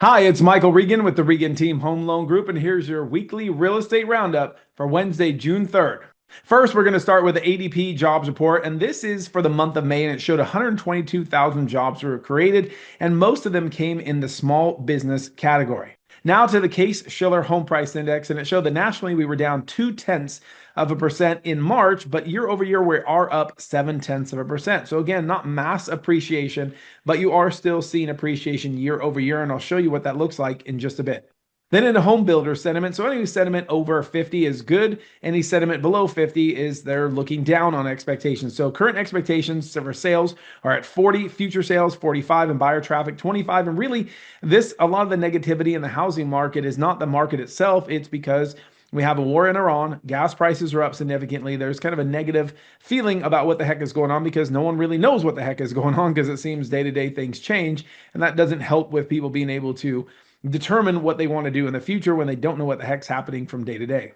Hi, it's Michael Regan with the Regan Team Home Loan Group, and here's your weekly real estate roundup for Wednesday, June 3rd. First, we're going to start with the ADP jobs report, and this is for the month of May, and it showed 122,000 jobs were created, and most of them came in the small business category. Now to the Case-Shiller Home Price Index, and it showed that nationally we were down 0.2% in March, but year over year we are up 0.7%. So again, not mass appreciation, but you are still seeing appreciation year over year, and I'll show you what that looks like in just a bit. Then in the home builder sentiment, so any sentiment over 50 is good. Any sentiment below 50 is they're looking down on expectations. So current expectations for sales are at 40, future sales 45, and buyer traffic 25. And really, a lot of the negativity in the housing market is not the market itself. It's because we have a war in Iran. Gas prices are up significantly. There's kind of a negative feeling about what the heck is going on because no one really knows what the heck is going on because it seems day to day things change. And that doesn't help with people being able to determine what they want to do in the future when they don't know what the heck's happening from day to day.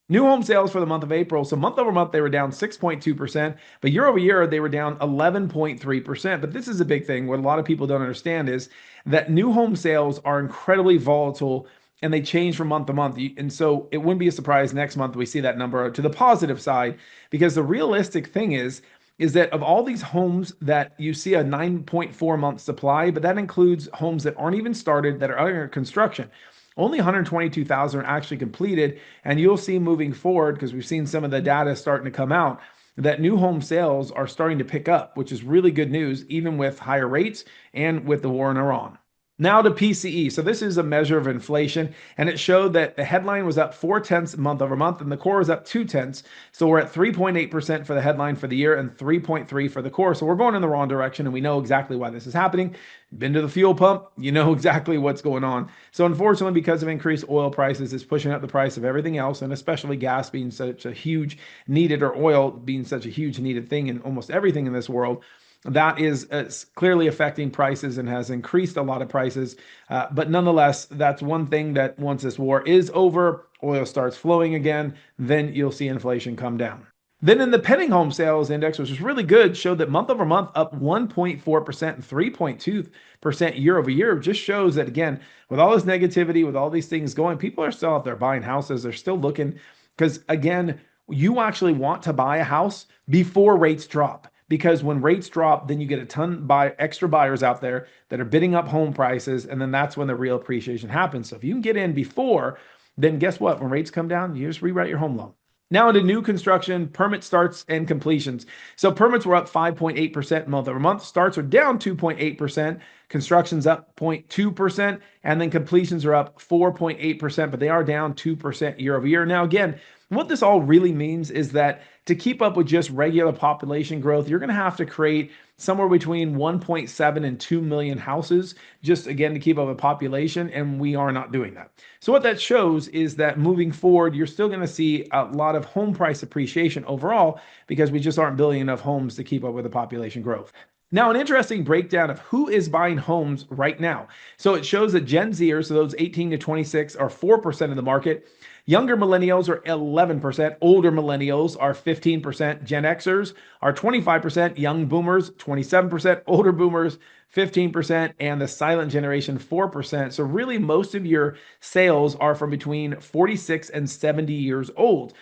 New home sales for the month of April. So month over month, they were down 6.2%, but year over year, they were down 11.3%. But this is a big thing. What a lot of people don't understand is that new home sales are incredibly volatile and they change from month to month. And so it wouldn't be a surprise next month we see that number to the positive side, because the realistic thing is that of all these homes that you see a 9.4 month supply, but that includes homes that aren't even started, that are under construction. Only 122,000 are actually completed. And you'll see moving forward, because we've seen some of the data starting to come out, that new home sales are starting to pick up, which is really good news, even with higher rates and with the war in Iran. Now to PCE. So this is a measure of inflation, and it showed that the headline was up 0.4 month over month, and the core was up 0.2. So we're at 3.8% for the headline for the year and 3.3 for the core. So we're going in the wrong direction, and we know exactly why this is happening. Been to the fuel pump, you know exactly what's going on. So unfortunately, because of increased oil prices, it's pushing up the price of everything else, and especially gas being such a huge needed, or oil being such a huge needed thing in almost everything in this world. That is clearly affecting prices and has increased a lot of prices. But nonetheless, that's one thing that once this war is over, oil starts flowing again, then you'll see inflation come down. Then in the pending home sales index, which was really good, showed that month over month up 1.4% and 3.2% year over year. Just shows that, again, with all this negativity, with all these things going, people are still out there buying houses. They're still looking because, again, you actually want to buy a house before rates drop. Because when rates drop, then you get a ton by extra buyers out there that are bidding up home prices, and then that's when the real appreciation happens. So if you can get in before, then guess what? When rates come down, you just rewrite your home loan. Now into new construction, permit starts and completions. So permits were up 5.8% month over month. Starts are down 2.8%. Construction's up 0.2%. And then completions are up 4.8%, but they are down 2% year over year. Now, again, what this all really means is that to keep up with just regular population growth, you're going to have to create somewhere between 1.7 and 2 million houses, just again to keep up with population, and we are not doing that. So what that shows is that moving forward, you're still going to see a lot of home price appreciation overall because we just aren't building enough homes to keep up with the population growth. Now, an interesting breakdown of who is buying homes right now. So it shows that Gen Zers, so those 18 to 26, are 4% of the market. Younger millennials are 11%. Older millennials are 15%. Gen Xers are 25%. Young boomers, 27%. Older boomers, 15%. And the silent generation, 4%. So really, most of your sales are from between 46 and 70 years old.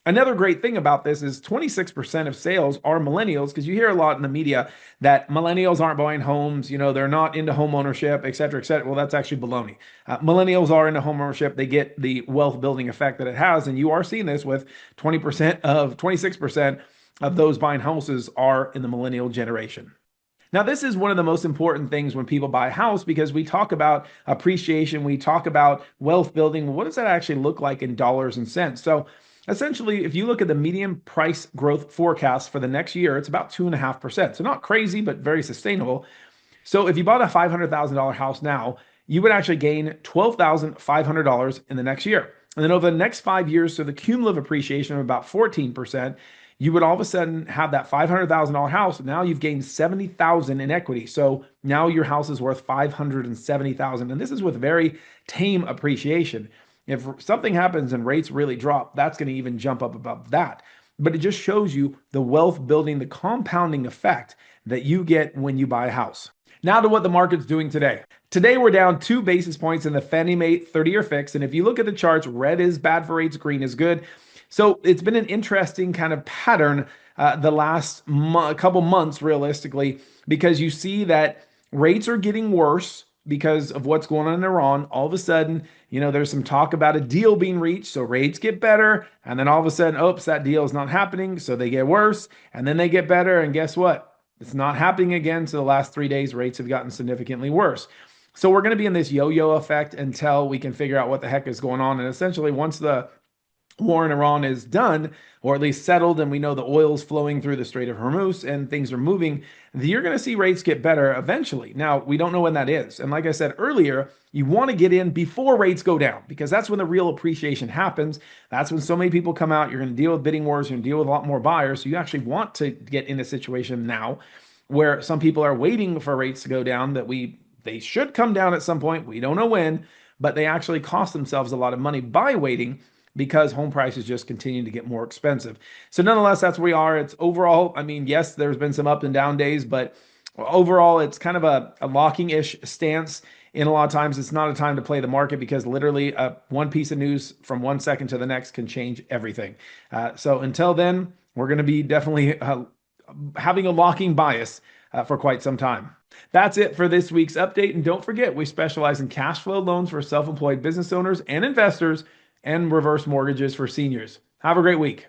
Another great thing about this is 26% of sales are millennials, because you hear a lot in the media that millennials aren't buying homes, they're not into home ownership, et cetera, et cetera. Well, that's actually baloney. Millennials are into home ownership. They get the wealth building effect that it has. And you are seeing this with 26% of those buying houses are in the millennial generation. Now, this is one of the most important things when people buy a house, because we talk about appreciation, we talk about wealth building. What does that actually look like in dollars and cents? So essentially, if you look at the median price growth forecast for the next year, it's about 2.5%. So not crazy, but very sustainable. So if you bought a $500,000 house now, you would actually gain $12,500 in the next year. And then over the next 5 years, so the cumulative appreciation of about 14%, you would all of a sudden have that $500,000 house. Now you've gained $70,000 in equity. So now your house is worth $570,000. And this is with very tame appreciation. If something happens and rates really drop, that's going to even jump up above that. But it just shows you the wealth building, the compounding effect that you get when you buy a house. Now to what the market's doing today. Today, we're down 2 basis points in the Fannie Mae 30-year fix. And if you look at the charts, red is bad for rates, green is good. So it's been an interesting kind of pattern the last couple months, realistically, because you see that rates are getting worse because of what's going on in Iran. All of a sudden, there's some talk about a deal being reached, so rates get better. And then all of a sudden, oops, that deal is not happening, so they get worse. And then they get better. And guess what? It's not happening again. So the last 3 days, rates have gotten significantly worse. So we're going to be in this yo-yo effect until we can figure out what the heck is going on. And essentially, once the war in Iran is done, or at least settled, and we know the oil's flowing through the Strait of Hormuz and things are moving, you're going to see rates get better eventually. Now, we don't know when that is. And like I said earlier, you want to get in before rates go down because that's when the real appreciation happens. That's when so many people come out. You're going to deal with bidding wars. You're going to deal with a lot more buyers. So you actually want to get in a situation now where some people are waiting for rates to go down they should come down at some point. We don't know when, but they actually cost themselves a lot of money by waiting because home prices just continue to get more expensive. So nonetheless, that's where we are. It's overall, yes, there's been some up and down days, but overall, it's kind of a locking-ish stance. In a lot of times, it's not a time to play the market because literally one piece of news from 1 second to the next can change everything. So until then, we're going to be definitely having a locking bias for quite some time. That's it for this week's update. And don't forget, we specialize in cash flow loans for self-employed business owners and investors and reverse mortgages for seniors. Have a great week.